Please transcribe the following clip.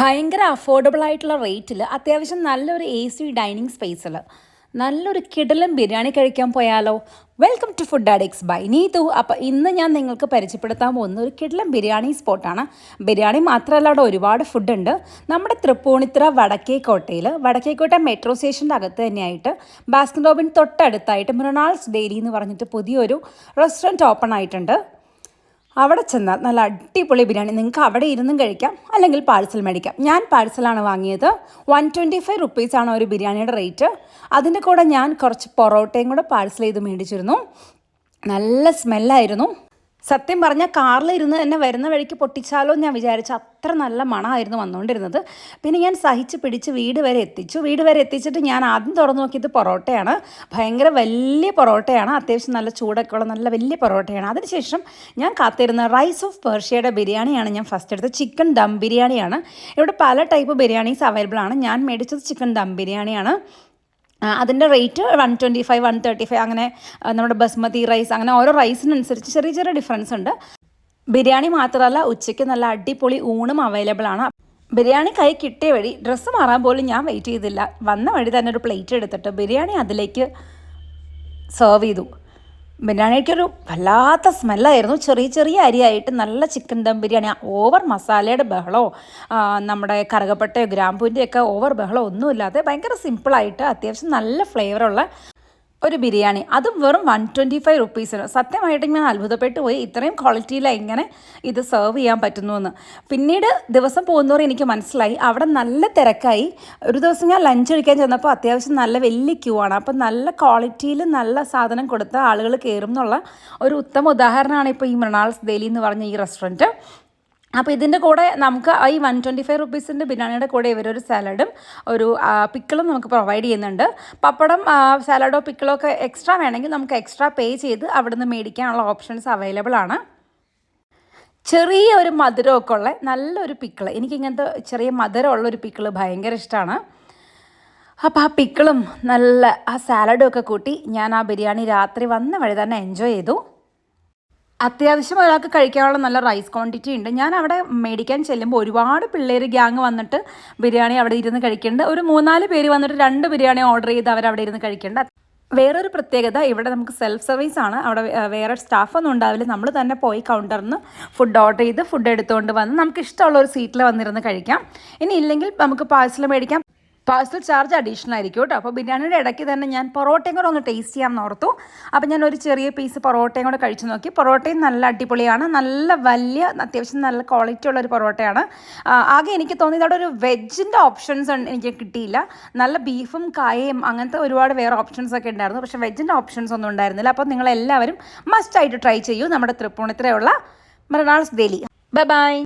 ഭയങ്കര അഫോർഡബിൾ ആയിട്ടുള്ള റേറ്റിൽ അത്യാവശ്യം നല്ലൊരു AC ഡൈനിങ് സ്പേസിൽ നല്ലൊരു കിടിലൻ ബിരിയാണി കഴിക്കാൻ പോയാലോ. Welcome to food addicts by Neethu. അപ്പോൾ ഇന്ന് ഞാൻ നിങ്ങൾക്ക് പരിചയപ്പെടുത്താൻ പോകുന്ന ഒരു കിടിലൻ ബിരിയാണി സ്പോട്ടാണ്. ബിരിയാണി മാത്രമല്ല, അവിടെ ഒരുപാട് ഫുഡുണ്ട്. നമ്മുടെ തൃപ്പൂണിത്തുറ വടക്കേക്കോട്ട മെട്രോ സ്റ്റേഷൻ്റെ അകത്ത് തന്നെയായിട്ട് ബാസ്കിൻ റോബിൻ തൊട്ടടുത്തായിട്ട് മൃണാൾസ് ഡെയിലി എന്ന് പറഞ്ഞിട്ട് പുതിയൊരു റെസ്റ്റോറൻറ്റ് ഓപ്പൺ ആയിട്ടുണ്ട്. അവിടെ ചെന്നാൽ നല്ല അടിപൊളി ബിരിയാണി നിങ്ങൾക്ക് അവിടെ ഇരുന്നും കഴിക്കാം, അല്ലെങ്കിൽ പാഴ്സൽ മേടിക്കാം. ഞാൻ പാഴ്സലാണ് വാങ്ങിയത്. 125 റുപ്പീസാണ് ഒരു ബിരിയാണിയുടെ റേറ്റ്. അതിൻ്റെ കൂടെ ഞാൻ കുറച്ച് പൊറോട്ടയും കൂടെ പാഴ്സൽ ചെയ്ത് മേടിച്ചിരുന്നു. നല്ല സ്മെല്ലായിരുന്നു. സത്യം പറഞ്ഞാൽ കാറിലിരുന്ന് തന്നെ വരുന്ന വഴിക്ക് പൊട്ടിച്ചാലോ ഞാൻ വിചാരിച്ചു. അത്ര നല്ല മണമായിരുന്നു വന്നുകൊണ്ടിരുന്നത്. പിന്നെ ഞാൻ സഹിച്ച് പിടിച്ച് വീട് വരെ എത്തിച്ചിട്ട് ഞാൻ ആദ്യം തുറന്നു നോക്കിയത് പൊറോട്ടയാണ്. ഭയങ്കര വലിയ പൊറോട്ടയാണ്, അത്യാവശ്യം നല്ല ചൂടൊക്കെ ഉള്ള നല്ല വലിയ പൊറോട്ടയാണ്. അതിനുശേഷം ഞാൻ കാത്തിരുന്ന റൈസ് ഓഫ് പേർഷ്യയുടെ ബിരിയാണിയാണ് ഞാൻ ഫസ്റ്റ് എടുത്തത്. ചിക്കൻ ദം ബിരിയാണിയാണ്. ഇവിടെ പല ടൈപ്പ് ബിരിയാണീസ് അവൈലബിൾ ആണ്. ഞാൻ മേടിച്ചത് ചിക്കൻ ദം ബിരിയാണിയാണ്. അതിൻ്റെ റേറ്റ് 125 135 അങ്ങനെ. നമ്മുടെ ബസ്മതി റൈസ് അങ്ങനെ ഓരോ റൈസിനനുസരിച്ച് ചെറിയ ചെറിയ ഡിഫറൻസ് ഉണ്ട്. ബിരിയാണി മാത്രമല്ല, ഉച്ചയ്ക്ക് നല്ല അടിപൊളി ഊണും അവൈലബിൾ ആണ്. ബിരിയാണി കൈ കിട്ടിയ വഴി ഡ്രസ്സ് മാറാൻ പോലും ഞാൻ വെയിറ്റ് ചെയ്തില്ല. വന്ന വഴി തന്നെ ഒരു പ്ലേറ്റ് എടുത്തിട്ട് ബിരിയാണി അതിലേക്ക് സെർവ് ചെയ്തു. ബിരിയാണിക്കൊരു വല്ലാത്ത സ്മെല്ലായിരുന്നു. ചെറിയ ചെറിയ അരിയായിട്ട് നല്ല ചിക്കൻ ദം ബിരിയാണി. ഓവർ മസാലയുടെ ബഹളമോ നമ്മുടെ കറുകപ്പട്ടയോ ഗ്രാമ്പൂവിൻ്റെയൊക്കെ ഓവർ ബഹളമോ ഒന്നുമില്ലാതെ ഭയങ്കര സിമ്പിളായിട്ട് അത്യാവശ്യം നല്ല ഫ്ലേവറുള്ള ഒരു ബിരിയാണി. അതും വെറും 125 റുപ്പീസിന്. സത്യമായിട്ടും ഞാൻ അത്ഭുതപ്പെട്ടു പോയി, ഇത്രയും ക്വാളിറ്റിയിൽ എങ്ങനെ ഇത് സെർവ് ചെയ്യാൻ പറ്റുന്നു. പിന്നീട് ദിവസം പോകുന്നവരെ എനിക്ക് മനസ്സിലായി അവിടെ നല്ല തിരക്കായി. ഒരു ദിവസം ഞാൻ ലഞ്ച് കഴിക്കാൻ ചെന്നപ്പോൾ അത്യാവശ്യം നല്ല വലിയ ക്യൂ ആണ്. അപ്പം നല്ല ക്വാളിറ്റിയിൽ നല്ല സാധനം കൊടുത്ത ആളുകൾ കയറും എന്നുള്ള ഒരു ഉത്തമ ഉദാഹരണമാണ് ഇപ്പോൾ ഈ മൃണാൾസ് ഡെയിലി എന്ന് പറഞ്ഞ ഈ റെസ്റ്റോറൻറ്റ്. അപ്പോൾ ഇതിൻ്റെ കൂടെ നമുക്ക് ഈ 125 റുപ്പീസിൻ്റെ ബിരിയാണിയുടെ കൂടെ ഇവരൊരു സാലഡും ഒരു പിക്കിളും നമുക്ക് പ്രൊവൈഡ് ചെയ്യുന്നുണ്ട്. പപ്പടം സാലഡോ പിക്കിളോ ഒക്കെ എക്സ്ട്രാ വേണമെങ്കിൽ നമുക്ക് എക്സ്ട്രാ പേ ചെയ്ത് അവിടെ നിന്ന് മേടിക്കാനുള്ള ഓപ്ഷൻസ് അവൈലബിൾ ആണ്. ചെറിയ ഒരു മധുരമൊക്കെ ഉള്ള നല്ലൊരു പിക്കിള്, എനിക്കിങ്ങനത്തെ ചെറിയ മധുരമുള്ളൊരു പിക്കിള് ഭയങ്കര ഇഷ്ടമാണ്. അപ്പോൾ ആ പിക്കിളും നല്ല ആ സാലഡും ഒക്കെ കൂട്ടി ഞാൻ ആ ബിരിയാണി രാത്രി വന്ന വഴി തന്നെ എൻജോയ് ചെയ്തു. അത്യാവശ്യം ഒരാൾക്ക് കഴിക്കാനുള്ള നല്ല റൈസ് ക്വാണ്ടിറ്റി ഉണ്ട്. ഞാൻ അവിടെ മേടിക്കാൻ ചെല്ലുമ്പോൾ ഒരുപാട് പിള്ളേർ ഗ്യാങ് വന്നിട്ട് ബിരിയാണി അവിടെ ഇരുന്ന് കഴിക്കേണ്ട. ഒരു 3-4 പേര് വന്നിട്ട് 2 ബിരിയാണി ഓർഡർ ചെയ്ത് അവരവിടെ ഇരുന്ന് കഴിക്കേണ്ട. വേറൊരു പ്രത്യേകത, ഇവിടെ നമുക്ക് സെൽഫ് സർവീസ് ആണ്. അവിടെ വേറെ സ്റ്റാഫൊന്നും ഉണ്ടാവില്ല. നമ്മൾ തന്നെ പോയി കൗണ്ടറിൽ നിന്ന് ഫുഡ് ഓർഡർ ചെയ്ത് ഫുഡ് എടുത്തുകൊണ്ട് വന്ന് നമുക്ക് ഇഷ്ടമുള്ള ഒരു സീറ്റിൽ വന്നിരുന്ന് കഴിക്കാം. ഇനി ഇല്ലെങ്കിൽ നമുക്ക് പാഴ്സൽ മേടിക്കാം. പാഴ്സൽ ചാർജ് അഡീഷണൽ ആയിരിക്കും കേട്ടോ. അപ്പോൾ ബിരിയാണിയുടെ ഇടയ്ക്ക് തന്നെ ഞാൻ പൊറോട്ടയും കൂടെ ഒന്ന് ടേസ്റ്റ് ചെയ്യാമെന്ന് ഓർത്തു. അപ്പോൾ ഞാൻ ഒരു ചെറിയ പീസ് പൊറോട്ടയും കൂടെ കഴിച്ചു നോക്കി. പൊറോട്ടയും നല്ല അടിപൊളിയാണ്. നല്ല വലിയ അത്യാവശ്യം നല്ല ക്വാളിറ്റി ഉള്ളൊരു പൊറോട്ടയാണ്. ആകെ എനിക്ക് തോന്നിയത് അവിടെ ഒരു വെജിൻ്റെ ഓപ്ഷൻസ് എനിക്ക് കിട്ടിയില്ല. നല്ല ബീഫും കായയും അങ്ങനത്തെ ഒരുപാട് വേറെ ഓപ്ഷൻസ് ഒക്കെ ഉണ്ടായിരുന്നു. പക്ഷേ വെജിൻ്റെ ഓപ്ഷൻസ് ഒന്നും ഉണ്ടായിരുന്നില്ല. അപ്പോൾ നിങ്ങളെല്ലാവരും മസ്റ്റായിട്ട് ട്രൈ ചെയ്യൂ നമ്മുടെ തൃപ്പൂണിത്തുറയുള്ള മൃണാൾസ് ഡെയിലി. Bye bye.